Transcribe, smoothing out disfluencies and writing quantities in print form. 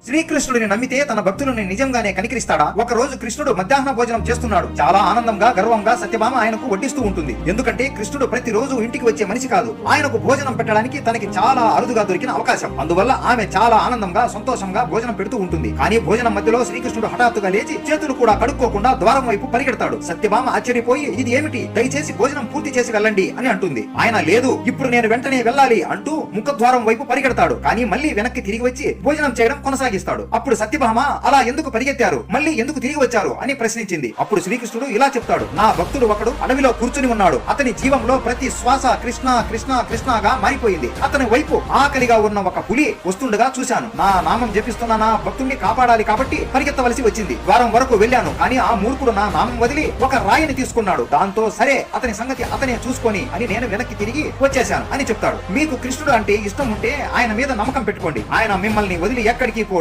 శ్రీకృష్ణుడిని నమ్మితే తన భక్తులని నిజంగానే కనికరిస్తాడా? ఒక రోజు కృష్ణుడు మధ్యాహ్న భోజనం చేస్తున్నాడు. చాలా ఆనందంగా గర్వంగా సత్యభామ ఆయనకు వడ్డిస్తూ ఉంటుంది. ఎందుకంటే కృష్ణుడు ప్రతిరోజు ఇంటికి వచ్చే మనిషి కాదు. ఆయనకు భోజనం పెట్టడానికి తనకి చాలా అరుదుగా దొరికిన అవకాశం. అందువల్ల ఆమె చాలా ఆనందంగా సంతోషంగా భోజనం పెడుతూ ఉంటుంది. కానీ భోజనం మధ్యలో శ్రీకృష్ణుడు హఠాత్తుగా లేచి చేతులు కూడా కడుక్కోకుండా ద్వారం వైపు పరిగెడతాడు. సత్యభామ ఆశ్చర్యపోయి, ఇది ఏమిటి, దయచేసి భోజనం పూర్తి చేసి వెళ్ళండి అని అంటుంది. ఆయన, లేదు, ఇప్పుడు నేను వెంటనే వెళ్ళాలి అంటూ ముఖద్వారం వైపు పరిగెడతాడు. కానీ మళ్ళీ వెనక్కి తిరిగి వచ్చి భోజనం చేయడం కొనసాగిస్తాడు. అప్పుడు సత్యభామ, అలా ఎందుకు పరిగెత్తారు, మళ్ళీ ఎందుకు తిరిగి వచ్చారు అని ప్రశ్నించింది. అప్పుడు శ్రీకృష్ణుడు ఇలా చెప్తాడు, నా భక్తుడు ఒకడు అడవిలో కూర్చుని ఉన్నాడు. అతని జీవంలో ప్రతి శ్వాస కృష్ణ కృష్ణ కృష్ణగా మారిపోయింది. అతని వైపు ఆకలిగా ఉన్న ఒక పులి వస్తుండగా చూశాను. నా నామం జపిస్తున్న నా భక్తుడిని కాపాడాలి కాబట్టి పరిగెత్తవలసి వచ్చింది. ద్వారం వరకు వెళ్ళాను, కానీ ఆ మూర్ఖుడు నా నామం వదిలి ఒక రాయిని తీసుకున్నాడు. దాంతో సరే, అతని సంగతి అతనే చూసుకొని అని నేను వెనక్కి తిరిగి వచ్చేశాను అని చెప్తాడు. మీకు కృష్ణుడు అంటే ఇష్టం ఉంటే ఆయన మీద నమ్మకం పెట్టుకోండి. ఆయన మిమ్మల్ని వదిలి ఎక్కడికి పోడు.